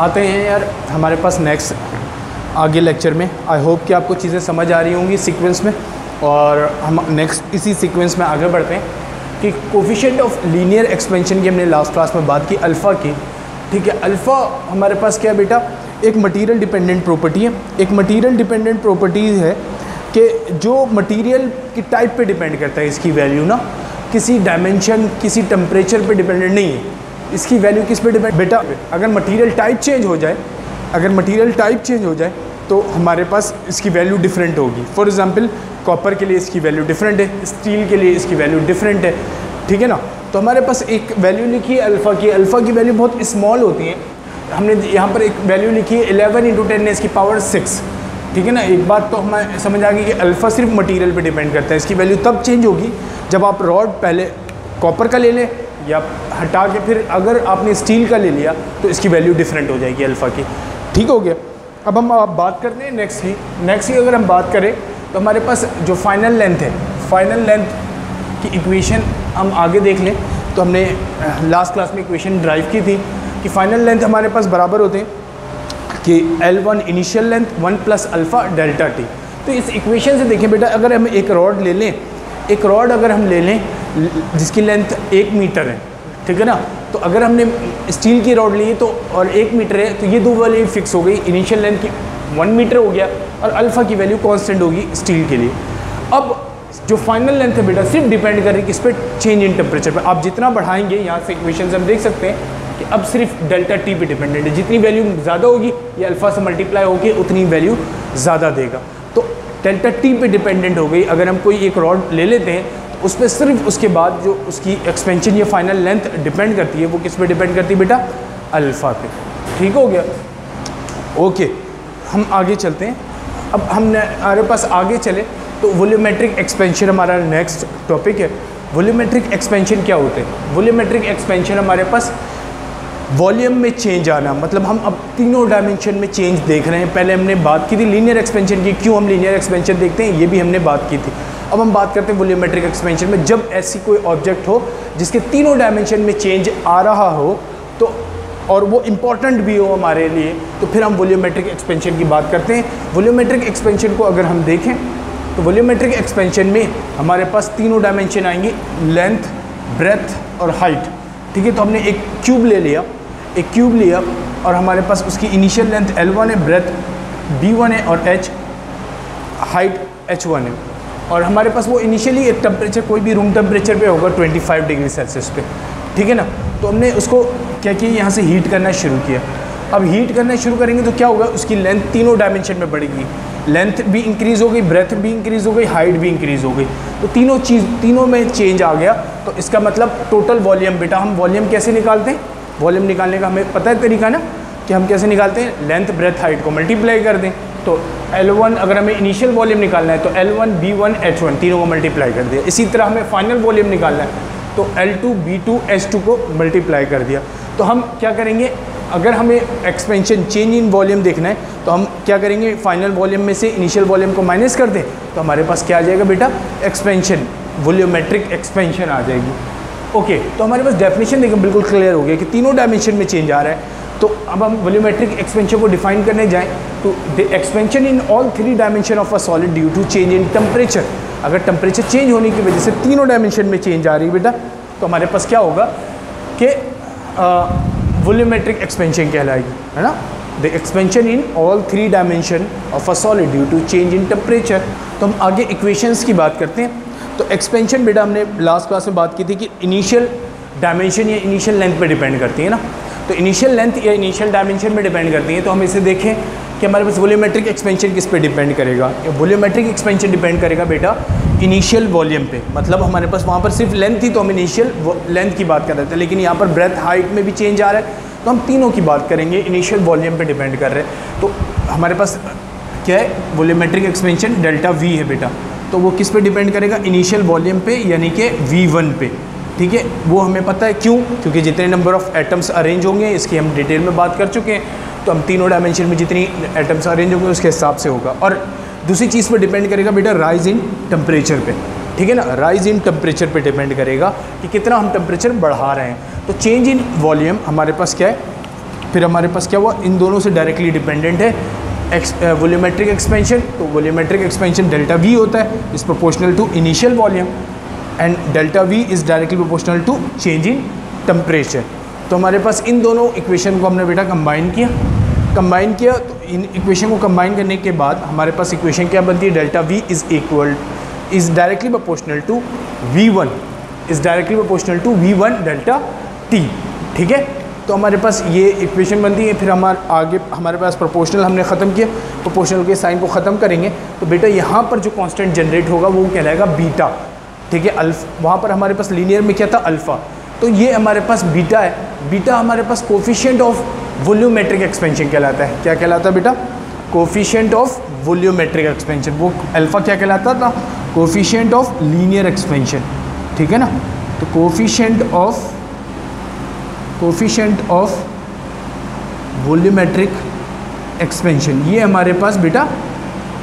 आते हैं यार हमारे पास नेक्स्ट आगे लेक्चर में। आई होप कि आपको चीज़ें समझ आ रही होंगी सीक्वेंस में, और हम नेक्स्ट इसी सीक्वेंस में आगे बढ़ते हैं कि कोफिशिएंट ऑफ लीनियर एक्सपेंशन की हमने लास्ट क्लास में बात की अल्फ़ा की। ठीक है, अल्फ़ा हमारे पास क्या है बेटा, एक मटीरियल डिपेंडेंट प्रॉपर्टी है। एक मटीरियल डिपेंडेंट प्रॉपर्टी है कि जो मटीरियल की टाइप पे डिपेंड करता है इसकी वैल्यू ना, किसी डायमेंशन किसी टेम्परेचर पे डिपेंडेंट नहीं है। इसकी वैल्यू किस पे डिपेंड बेटा, अगर मटीरियल टाइप चेंज हो जाए, अगर मटीरियल टाइप चेंज हो जाए तो हमारे पास इसकी वैल्यू डिफरेंट होगी। फॉर एग्जांपल कॉपर के लिए इसकी वैल्यू डिफरेंट है, स्टील के लिए इसकी वैल्यू डिफरेंट है। ठीक है ना, तो हमारे पास एक वैल्यू लिखी है अल्फ़ा की। अल्फ़ा की वैल्यू बहुत स्मॉल होती है। हमने यहाँ पर एक वैल्यू लिखी है 11 × 10⁻⁶। ठीक है ना, एक बात तो हमें समझ आ गई कि अल्फ़ा सिर्फ मटीरियल पे डिपेंड करता है। इसकी वैल्यू तब चेंज होगी जब आप रॉड पहले कॉपर का ले लें या हटा के फिर अगर आपने स्टील का ले लिया तो इसकी वैल्यू डिफरेंट हो जाएगी अल्फ़ा की। ठीक हो गया। अब हम बात करते हैं नेक्स्ट की अगर हम बात करें तो हमारे पास जो फाइनल लेंथ है, फाइनल लेंथ की इक्वेशन हम आगे देख लें तो हमने लास्ट क्लास में इक्वेशन ड्राइव की थी कि फाइनल लेंथ हमारे पास बराबर होते हैं कि L1 initial length 1 + alpha delta T. तो इस इक्वेशन से देखें बेटा, अगर हम एक रॉड ले लें, एक रॉड अगर हम ले लें जिसकी लेंथ 1 मीटर है, ठीक है ना, तो अगर हमने स्टील की रॉड ली तो और 1 मीटर है तो ये दो वैल्यू फिक्स हो गई। इनिशियल लेंथ की 1 मीटर हो गया और अल्फ़ा की वैल्यू कांस्टेंट होगी स्टील के लिए। अब जो फाइनल लेंथ है बेटा सिर्फ डिपेंड कर रही है किस पे, चेंज इन टेम्परेचर पर। आप जितना बढ़ाएंगे, यहाँ से इक्वेशन हम देख सकते हैं कि अब सिर्फ डेल्टा टी पे डिपेंडेंट है। जितनी वैल्यू ज़्यादा होगी ये अल्फ़ा से मल्टीप्लाई होकर उतनी वैल्यू ज़्यादा देगा। तो डेल्टा टी पे डिपेंडेंट हो गई। अगर हम कोई एक रॉड ले लेते हैं तो उस पर सिर्फ उसके बाद जो उसकी एक्सपेंशन या फाइनल लेंथ डिपेंड करती है वो किस पे डिपेंड करती है बेटा, अल्फ़ा पे। ठीक हो गया, ओके। हम आगे चलते हैं। अब हम हमारे पास आगे चले तो वॉल्यूमेट्रिक एक्सपेंशन हमारा नेक्स्ट टॉपिक है। वॉल्यूमेट्रिक एक्सपेंशन क्या होते हैं? वॉल्यूमेट्रिक एक्सपेंशन हमारे पास वॉल्यूम में चेंज आना, मतलब हम अब तीनों डायमेंशन में चेंज देख रहे हैं। पहले हमने बात की थी लीनियर एक्सपेंशन की, क्यों हम लीनियर एक्सपेंशन देखते हैं ये भी हमने बात की थी। अब हम बात करते हैं वॉल्यूमेट्रिक एक्सपेंशन में, जब ऐसी कोई ऑब्जेक्ट हो जिसके तीनों डायमेंशन में चेंज आ रहा हो तो और वो इम्पॉर्टेंट भी हो हमारे लिए, तो फिर हम वॉल्यूमेट्रिक एक्सपेंशन की बात करते हैं। वॉल्यूमेट्रिक एक्सपेंशन को अगर हम देखें तो वॉल्यूमेट्रिक एक्सपेंशन में हमारे पास तीनों डायमेंशन आएंगी, लेंथ, ब्रेथ और हाइट। ठीक है, तो हमने एक क्यूब ले लिया, एक क्यूब लिया और हमारे पास उसकी इनिशियल लेंथ L1 है, ब्रेथ B1 है और हाइट H1 है। और हमारे पास वो इनिशियली एक टेम्परेचर कोई भी रूम टेम्परेचर पे होगा 25 डिग्री सेल्सियस पे। ठीक है ना, तो हमने उसको क्या किया, यहाँ से हीट करना शुरू किया। अब हीट करना शुरू करेंगे तो क्या होगा, उसकी लेंथ तीनों डायमेंशन में बढ़ेगी। लेंथ भी इंक्रीज़ हो गई, ब्रेथ भी इंक्रीज़ हो गई, हाइट भी इंक्रीज़ हो गई। तो तीनों में चेंज आ गया। तो इसका मतलब टोटल वॉल्यूम बेटा, हम वॉल्यूम कैसे निकालते हैं? वॉल्यूम निकालने का हमें पता है तरीका ना, कि हम कैसे निकालते हैं, लेंथ ब्रेथ हाइट को मल्टीप्लाई कर दें। तो L1 अगर हमें इनिशियल वॉल्यूम निकालना है तो L1 B1 H1 तीनों को मल्टीप्लाई कर दिया। इसी तरह हमें फाइनल वॉल्यूम निकालना है तो L2 B2 H2 को मल्टीप्लाई कर दिया। तो हम क्या करेंगे, अगर हमें एक्सपेंशन चेंज इन वॉल्यूम देखना है तो हम क्या करेंगे, फाइनल वॉल्यूम में से इनिशियल वॉल्यूम को माइनस कर दें तो हमारे पास क्या आ जाएगा बेटा, एक्सपेंशन, वॉल्यूमेट्रिक एक्सपेंशन आ जाएगी। ओके, तो हमारे पास डेफिनेशन देखो बिल्कुल क्लियर हो गया कि तीनों डायमेंशन में चेंज आ रहा है। तो अब हम वॉल्यूमेट्रिक एक्सपेंशन को डिफाइन करने जाएं तो the expansion in all 3 dimension of a solid due to change in temperature. अगर टेम्परेचर चेंज होने की वजह से तीनों डायमेंशन में चेंज आ रही है बेटा, तो हमारे पास क्या होगा कि वॉल्यूमेट्रिक एक्सपेंशन कहलाएगी, है ना। The expansion in all 3 dimension of a solid due to change in temperature. तो हम आगे इक्वेशंस की बात करते हैं। तो एक्सपेंशन बेटा हमने लास्ट क्लास में बात की थी कि इनिशियल डायमेंशन या इनिशियल लेंथ पे डिपेंड करती है ना। तो इनिशियल लेंथ या इनिशियल डायमेंशन में डिपेंड करती है। तो हम इसे देखें कि हमारे पास वॉल्यूमेट्रिक एक्सपेंशन किस पे डिपेंड करेगा। वॉल्यूमेट्रिक एक्सपेंशन डिपेंड करेगा बेटा इनिशियल वॉल्यूम पे, मतलब हमारे पास वहाँ पर सिर्फ लेंथ थी तो हम इनिशियल लेंथ की बात कर रहे थे, लेकिन यहाँ पर ब्रेथ हाइट में भी चेंज आ रहा है तो हम तीनों की बात करेंगे, इनिशियल वॉल्यूम पे डिपेंड कर रहे हैं। तो हमारे पास क्या है, वॉल्यूमेट्रिक एक्सपेंशन डेल्टा V है बेटा, तो वो किस पे डिपेंड करेगा, इनिशियल वॉल्यूम पे यानी कि V1 पे। ठीक है, वो हमें पता है क्यों, क्योंकि जितने नंबर ऑफ़ एटम्स अरेंज होंगे इसकी हम डिटेल में बात कर चुके हैं। तो हम तीनों डायमेंशन में जितनी एटम्स अरेंज होंगे उसके हिसाब से होगा। और दूसरी चीज़ पे डिपेंड करेगा बेटा राइज इन टेम्परेचर पे। ठीक है ना, राइज इन टेम्परेचर पे डिपेंड करेगा कि कितना हम टेम्परेचर बढ़ा रहे हैं। तो चेंज इन वॉल्यूम हमारे पास क्या है, फिर हमारे पास क्या हुआ, इन दोनों से डायरेक्टली डिपेंडेंट है वॉल्यूमेट्रिक एक्सपेंशन। तो वॉल्यूमेट्रिक एक्सपेंशन डेल्टा वी होता है, is proportional to initial volume, and delta v is directly proportional to change in temperature. तो हमारे पास इन दोनों इक्वेशन को हमने बेटा कंबाइन किया। तो इन इक्वेशन को कंबाइन करने के बाद हमारे पास इक्वेशन क्या बनती है, delta v is directly proportional to v one delta t. ठीक है, तो हमारे पास ये इक्वेशन बनती है। फिर हमारे पास प्रोपोर्शनल हमने ख़त्म किया, प्रोपोर्शनल के साइन को ख़त्म करेंगे तो बेटा यहाँ पर जो कांस्टेंट जनरेट होगा वो कहलाएगा बीटा। ठीक है, वहाँ पर हमारे पास लीनियर में क्या था, अल्फ़ा, तो ये हमारे पास बीटा है। बीटा हमारे पास कोफिशिएंट ऑफ वॉल्यूमेट्रिक एक्सपेंशन कहलाता है। क्या कहलाता है बेटा, कोफिशिएंट ऑफ वॉल्यूमेट्रिक एक्सपेंशन। वो अल्फ़ा क्या कहलाता था, कोफिशिएंट ऑफ लीनियर एक्सपेंशन। ठीक है ना, तो कोफिशिएंट ऑफ वॉल्यूमेट्रिक एक्सपेंशन, ये हमारे पास बेटा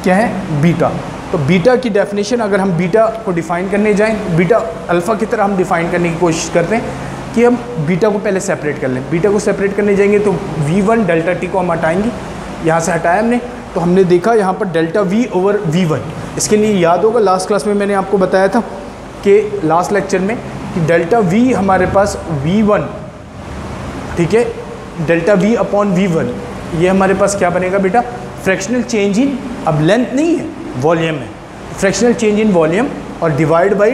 क्या है, बीटा। तो बीटा की डेफिनेशन अगर हम बीटा को डिफ़ाइन करने जाएं, बीटा अल्फ़ा की तरह हम डिफ़ाइन करने की कोशिश करते हैं कि हम बीटा को पहले सेपरेट कर लें। बीटा को सेपरेट करने जाएंगे तो v1 डेल्टा टी को हम हटाएंगे, यहाँ से हटाया हमने, तो हमने देखा यहाँ पर डेल्टा v ओवर v1। इसके लिए याद होगा लास्ट क्लास में मैंने आपको बताया था कि लास्ट लेक्चर में कि डेल्टा v हमारे पास v1, ठीक है, डेल्टा v अपॉन v1, ये हमारे पास क्या बनेगा बेटा, फ्रैक्शनल चेंज इन, अब लेंथ नहीं है वॉल्यूम है, फ्रैक्शनल चेंज इन वॉल्यूम और डिवाइड बाई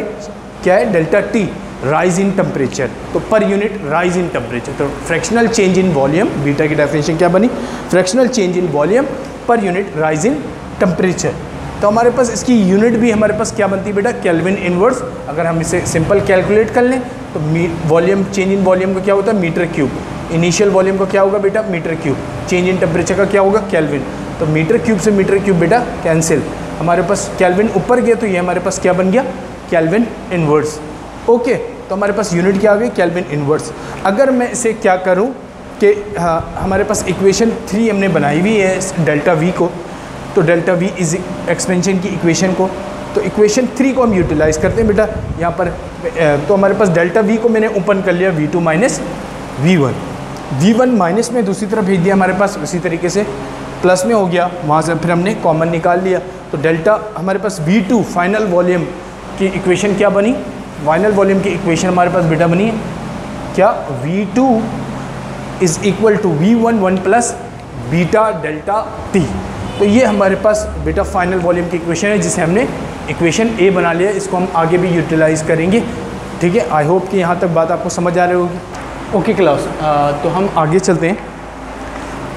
क्या है, delta T, rise in temperature, तो per unit rise in temperature. तो fractional change in volume, beta की डेफिनेशन क्या बनी, fractional change in volume per unit rise in temperature. तो हमारे पास इसकी यूनिट भी हमारे पास क्या बनती है बेटा, केल्विन इनवर्स। अगर हम इसे सिंपल कैलकुलेट कर लें तो वॉल्यूम चेंज इन वॉल्यूम का क्या होता है, मीटर क्यूब। इनिशियल वॉल्यूम का क्या होगा बेटा, metre cube. Change in temperature का क्या होगा, केल्विन। तो मीटर क्यूब से मीटर क्यूब बेटा कैंसिल, हमारे पास केल्विन ऊपर गया तो ये हमारे पास क्या बन गया, केल्विन इनवर्स। ओके, तो हमारे पास यूनिट क्या आ गई, केल्विन इनवर्स। अगर मैं इसे क्या करूं कि हमारे पास इक्वेशन 3 हमने बनाई हुई है डेल्टा वी को, तो डेल्टा वी इज एक्सपेंशन की इक्वेशन को, तो इक्वेशन 3 को हम यूटिलाइज़ करते हैं बेटा यहाँ पर। तो हमारे पास डेल्टा वी को मैंने ओपन कर लिया, v2 minus v1, v1 minus में दूसरी तरफ भेज दिया हमारे पास, उसी तरीके से प्लस में हो गया, वहाँ से फिर हमने कॉमन निकाल लिया। तो डेल्टा हमारे पास v2 फाइनल वॉल्यूम की इक्वेशन क्या बनी, फाइनल वॉल्यूम की इक्वेशन हमारे पास बेटा बनी है क्या, v2 is equal to v1 1 plus beta delta T. तो ये हमारे पास बेटा फाइनल वॉल्यूम की इक्वेशन है जिसे हमने इक्वेशन ए बना लिया। इसको हम आगे भी यूटिलाइज़ करेंगे। ठीक है, आई होप कि यहाँ तक बात आपको समझ आ रही होगी। ओके क्लास, तो हम आगे चलते हैं।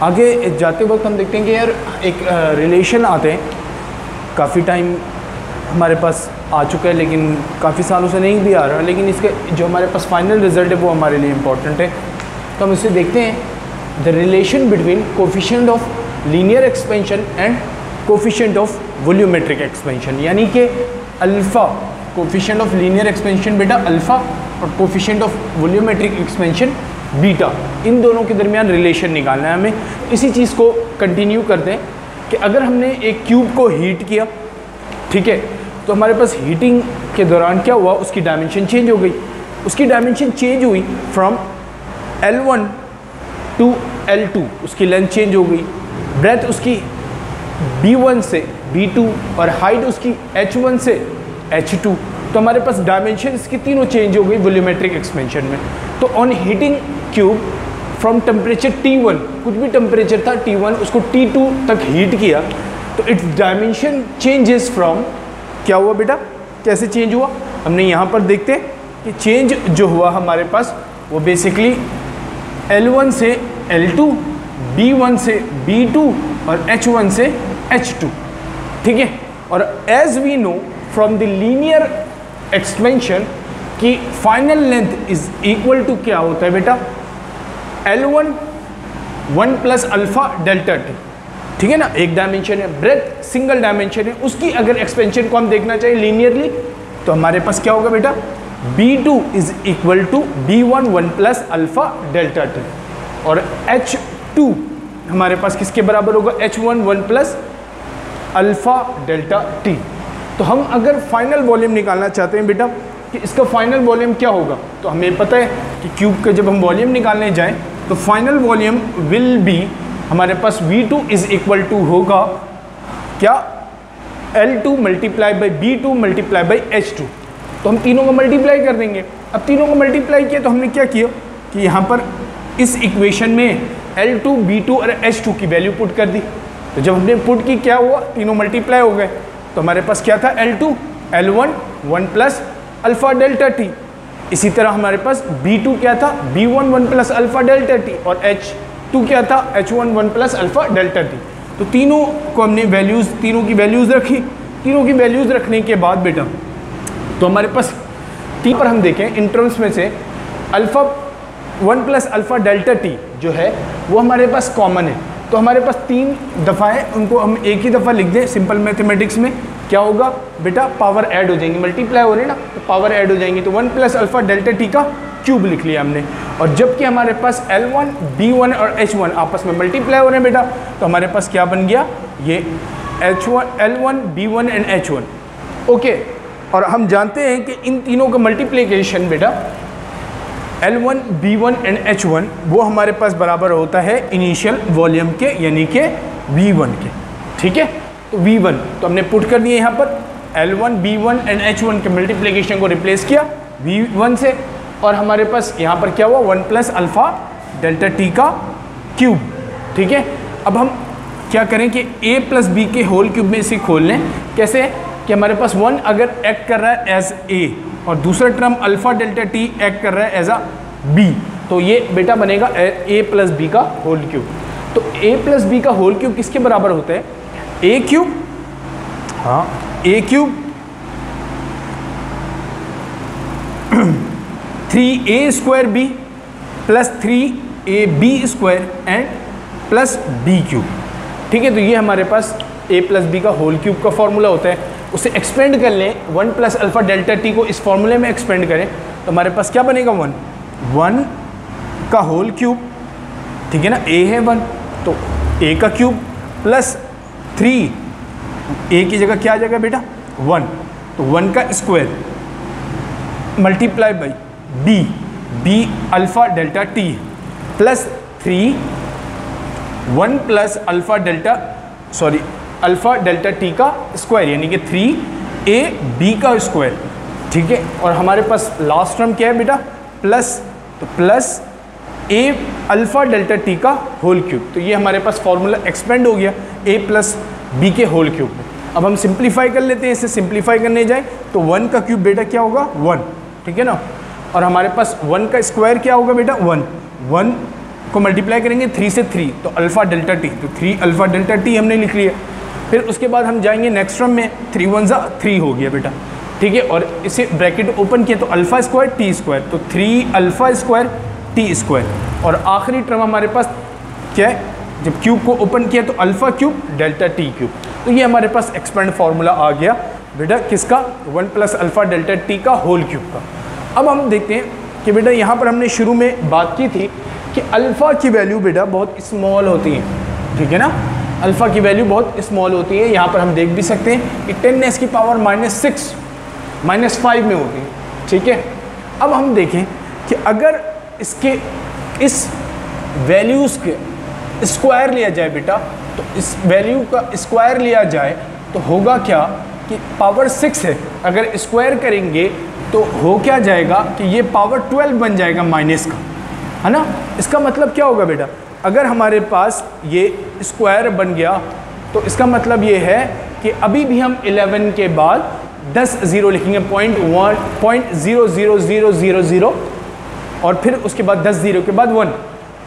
आगे जाते वक्त हम देखते हैं कि यार एक रिलेशन आते हैं, काफ़ी टाइम हमारे पास आ चुका है लेकिन काफ़ी सालों से नहीं भी आ रहा, लेकिन इसके जो हमारे पास फाइनल रिजल्ट है वो हमारे लिए इम्पॉर्टेंट है। तो हम इसे देखते हैं, the relation between coefficient of linear expansion and coefficient of volumetric expansion, यानी कि alpha coefficient of linear expansion beta alpha और coefficient of volumetric expansion beta, इन दोनों के दरमियान रिलेशन निकालना है हमें। इसी चीज़ को कंटिन्यू करते हैं कि अगर हमने एक क्यूब को हीट किया, ठीक है, तो हमारे पास हीटिंग के दौरान क्या हुआ, उसकी डायमेंशन चेंज हो गई। उसकी डायमेंशन चेंज हुई फ्रॉम L1 टू L2, उसकी लेंथ चेंज हो गई, ब्रेथ उसकी B1 से B2 और हाइट उसकी H1 से H2। तो हमारे पास डायमेंशन इसकी तीनों चेंज हो गई वॉल्यूमेट्रिक एक्सपेंशन में। तो on heating cube from temperature T1, कुछ भी टेम्परेचर था T1, उसको T2 तक हीट किया तो इट्स डायमेंशन चेंजेस फ्रॉम, क्या हुआ बेटा, कैसे चेंज हुआ, हमने यहाँ पर देखते हैं कि चेंज जो हुआ हमारे पास वो बेसिकली L1 से L2, B1 से B2 और H1 से H2, ठीक है। और as we know from the linear expansion कि final length is equal to क्या होता है बेटा, L1 1 plus alpha delta t, ठीक है ना, एक डायमेंशन है, ब्रेथ सिंगल डायमेंशन है, उसकी अगर एक्सपेंशन को हम देखना चाहिए लीनियरली तो हमारे पास क्या होगा बेटा, B2 is equal to B1 1 plus alpha delta T, और H2 हमारे पास किसके बराबर होगा, H1 1 plus alpha delta T. तो हम अगर फाइनल वॉल्यूम निकालना चाहते हैं बेटा कि इसका फाइनल वॉल्यूम क्या होगा, तो हमें पता है कि क्यूब का जब हम वॉल्यूम निकालने जाएं तो फाइनल वॉल्यूम विल बी हमारे पास V2 इज इक्वल टू होगा क्या, L2 multiply by B2 multiply by H2। तो हम तीनों को मल्टीप्लाई कर देंगे। अब तीनों को मल्टीप्लाई किया तो हमने क्या किया कि यहाँ पर इस इक्वेशन में L2, B2 और H2 की वैल्यू पुट कर दी। तो जब हमने पुट की क्या हुआ, तीनों मल्टीप्लाई हो गए। तो हमारे पास क्या था, L2 L1 1 plus alpha delta T. इसी तरह हमारे पास B2 क्या था, B1 1 plus alpha delta T, और H2 क्या था, H1 1 plus alpha delta T. तो तीनों को हमने वैल्यूज़, तीनों की वैल्यूज़ रखी। तीनों की वैल्यूज़ रखने के बाद बेटा तो हमारे पास टी पर हम देखें इन टर्म्स में से alpha 1 plus alpha delta T जो है वो हमारे पास कॉमन है। तो हमारे पास 3 दफ़ा है, उनको हम एक ही दफ़ा लिख दें। सिंपल मैथमेटिक्स में क्या होगा बेटा, पावर ऐड हो जाएंगी, मल्टीप्लाई हो रही है ना, तो पावर ऐड हो जाएंगी। तो 1 प्लस अल्फ़ा डेल्टा टी का क्यूब लिख लिया हमने। और जबकि हमारे पास L1 B1 और H1 आपस में मल्टीप्लाई हो रहे हैं बेटा, तो हमारे पास क्या बन गया, ये L1 B1 and H1। Okay, और हम जानते हैं कि इन तीनों का मल्टीप्लिकेशन बेटा L1 B1 एंड H1 वो हमारे पास बराबर होता है इनिशियल वॉल्यूम के, यानी कि V1 के। ठीक है, तो V1 तो हमने पुट कर दिया यहाँ पर L1 B1 एंड H1 के मल्टीप्लिकेशन को रिप्लेस किया V1 से, और हमारे पास यहाँ पर क्या हुआ, 1 प्लस अल्फ़ा डेल्टा टी का क्यूब। ठीक है, अब हम क्या करें कि A प्लस बी के होल क्यूब में इसे खोल लें। कैसे कि हमारे पास 1 अगर एक्ट कर रहा है एज A और दूसरा term alpha delta T act कर रहा है एज अ B, तो ये बेटा बनेगा A प्लस बी का होल क्यूब। तो A प्लस बी का होल क्यूब किसके बराबर होता है, A क्यूब, हाँ A cube 3A square B plus 3AB square and plus B cube. ठीक है, तो ये हमारे पास A प्लस बी का होल क्यूब का फॉर्मूला होता है। उसे एक्सपेंड कर लें, 1 प्लस अल्फ़ा डेल्टा टी को इस फॉर्मूले में एक्सपेंड करें तो हमारे पास क्या बनेगा, 1 का होल क्यूब। ठीक है ना, A है 1, तो A का क्यूब प्लस 3, A की जगह क्या आ जाएगा बेटा 1, तो 1 का square multiply by B alpha delta T plus 1 plus alpha delta T का स्क्वायर, यानी कि 3AB का स्क्वायर। ठीक है, और हमारे पास लास्ट टर्म क्या है बेटा, प्लस, तो plus A alpha delta T का होल क्यूब। तो ये हमारे पास फॉर्मूला एक्सपेंड हो गया A प्लस बी के होल क्यूब में। अब हम सिंप्लीफाई कर लेते हैं, इसे सिंप्लीफाई करने जाए तो 1 का क्यूब बेटा क्या होगा 1। ठीक है ना, और हमारे पास 1 का स्क्वायर क्या होगा बेटा 1 को मल्टीप्लाई करेंगे 3 से 3, तो अल्फ़ा डेल्टा टी, तो 3 अल्फ़ा डेल्टा टी हमने लिख लिया। फिर उसके बाद हम जाएंगे नेक्स्ट टर्म में, 3 1 3 हो गया बेटा। ठीक है, और इसे ब्रैकेट ओपन किया तो अल्फ़ा स्क्वायर टी स्क्वायर, तो 3 अल्फ़ा स्क्वायर टी स्क्वायर, और आखिरी टर्म हमारे पास क्या है, जब क्यूब को ओपन किया तो alpha cube delta T cube. तो ये हमारे पास एक्सपेंड फार्मूला आ गया बेटा किसका, 1 प्लस अल्फ़ा डेल्टा टी का होल क्यूब का। अब हम देखते हैं कि बेटा यहाँ पर हमने शुरू में बात की थी कि अल्फ़ा की वैल्यू बेटा बहुत स्मॉल होती है। ठीक है ना, अल्फ़ा की वैल्यू बहुत स्मॉल होती है। यहाँ पर हम देख भी सकते हैं कि 10 की पावर -6 -5 में होती है। ठीक है, अब हम देखें कि अगर इसके इस वैल्यूज़ के स्क्वायर लिया जाए बेटा, तो इस वैल्यू का स्क्वायर लिया जाए तो होगा क्या कि पावर 6 है, अगर स्क्वायर करेंगे तो हो क्या जाएगा कि ये पावर 12 बन जाएगा माइनस का, है ना। इसका मतलब क्या होगा बेटा, अगर हमारे पास ये स्क्वायर बन गया तो इसका मतलब ये है कि अभी भी हम 11 के बाद 10 ज़ीरो लिखेंगे, 0.0000 और फिर उसके बाद 10 ज़ीरो के बाद 1,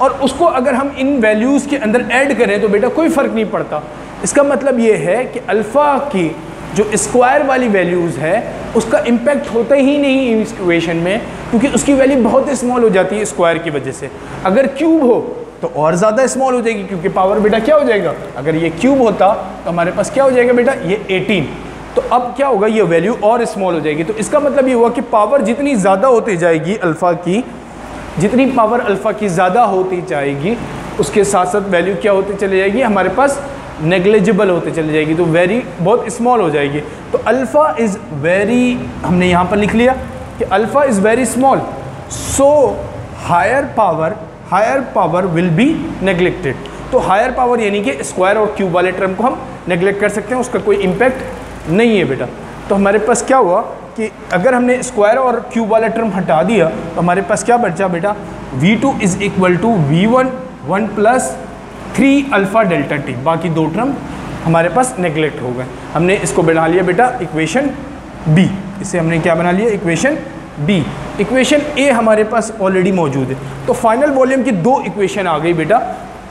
और उसको अगर हम इन वैल्यूज़ के अंदर ऐड करें तो बेटा कोई फ़र्क नहीं पड़ता। इसका मतलब ये है कि अल्फ़ा की जो स्क्वायर वाली वैल्यूज़ है उसका इम्पैक्ट होता ही नहीं इस इक्वेशन में, क्योंकि उसकी वैल्यू बहुत स्मॉल हो जाती है स्क्वायर की वजह से। अगर क्यूब हो तो और ज़्यादा स्मॉल हो जाएगी, क्योंकि पावर बेटा क्या हो जाएगा, अगर ये क्यूब होता तो हमारे पास क्या हो जाएगा बेटा, ये 18, तो अब क्या होगा, ये वैल्यू और स्मॉल हो जाएगी। तो इसका मतलब ये हुआ कि पावर जितनी ज़्यादा होती जाएगी अल्फ़ा की, जितनी पावर अल्फ़ा की ज़्यादा होती जाएगी उसके साथ साथ वैल्यू क्या होती चली जाएगी, हमारे पास नेग्लिजिबल होते चली जाएगी, तो वेरी बहुत स्मॉल हो जाएगी। तो अल्फ़ा इज़ वेरी, हमने यहाँ पर लिख लिया कि alpha is very small, so higher power higher power will be neglected. तो हायर पावर यानी कि स्क्वायर और क्यूब वाले टर्म को हम नेग्लेक्ट कर सकते हैं, उसका कोई इम्पैक्ट नहीं है बेटा। तो हमारे पास क्या हुआ कि अगर हमने स्क्वायर और क्यूब वाला टर्म हटा दिया तो हमारे पास क्या बचा बेटा, V2 is equal to V1 1 plus 3 alpha delta t. बाकी दो टर्म हमारे पास नेग्लेक्ट हो गए। हमने इसको बना लिया बेटा इक्वेशन बी। इसे हमने क्या बना लिया, इक्वेशन बी। इक्वेशन ए हमारे पास ऑलरेडी मौजूद है। तो फाइनल वॉल्यूम की दो इक्वेशन आ गई बेटा।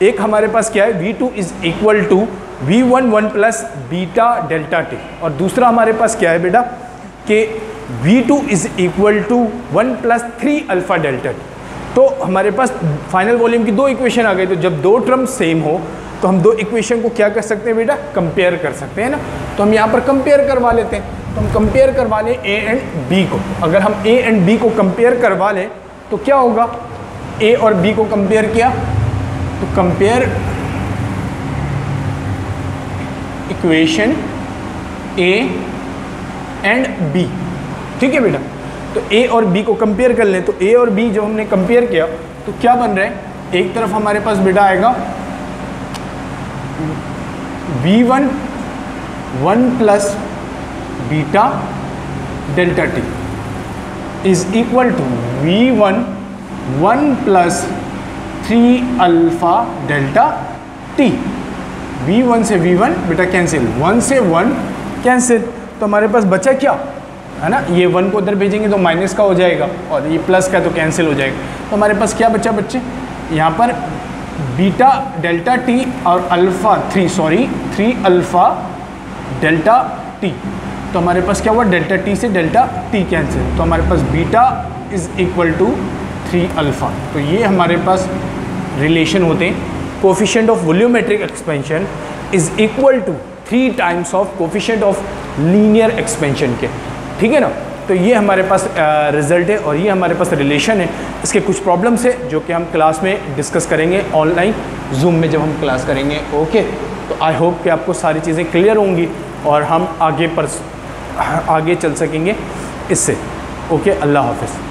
एक हमारे पास क्या है, V2 is equal to V1 1 plus beta delta T, और दूसरा हमारे पास क्या है बेटा कि V2 is equal to 1 plus 3 alpha delta T. तो हमारे पास फाइनल वॉल्यूम की दो इक्वेशन आ गई। तो जब दो टर्म सेम हो तो हम दो इक्वेशन को क्या कर सकते हैं बेटा, कंपेयर कर सकते हैं ना। तो हम यहाँ पर कंपेयर करवा लेते हैं। तो हम कंपेयर करवा लें ए एंड बी को। अगर हम ए एंड बी को कंपेयर करवा लें तो क्या होगा, ए और बी को कंपेयर किया तो compare equation a and b, ठीक है बेटा। तो ए और बी को कंपेयर कर लें। तो ए और बी जब हमने कंपेयर किया तो क्या बन रहा है, एक तरफ हमारे पास बेटा आएगा V1 1 plus beta delta t is equal to V1 1 plus 3 alpha delta t. V1 से V1 बेटा कैंसिल, 1 से 1 कैंसिल। तो हमारे पास बचा क्या है ना, ये 1 को उधर भेजेंगे तो माइनस का हो जाएगा और ये प्लस का तो कैंसिल हो जाएगा। तो हमारे पास क्या बचा बच्चे, यहाँ पर बीटा डेल्टा टी और अल्फ़ा 3 अल्फ़ा डेल्टा टी। तो हमारे पास क्या हुआ, डेल्टा टी से डेल्टा टी कैंसिल। तो हमारे पास beta is equal to 3 alpha. तो ये हमारे पास रिलेशन होते हैं। Coefficient of volumetric expansion is equal to 3 times of coefficient of linear expansion के, ठीक है ना। तो ये हमारे पास रिज़ल्ट है और ये हमारे पास रिलेशन है। इसके कुछ प्रॉब्लम्स है जो कि हम क्लास में डिस्कस करेंगे ऑनलाइन जूम में जब हम क्लास करेंगे। ओके, तो आई होप कि आपको सारी चीज़ें क्लियर होंगी और हम आगे चल सकेंगे इससे। ओके, अल्लाह हाफ़िज़।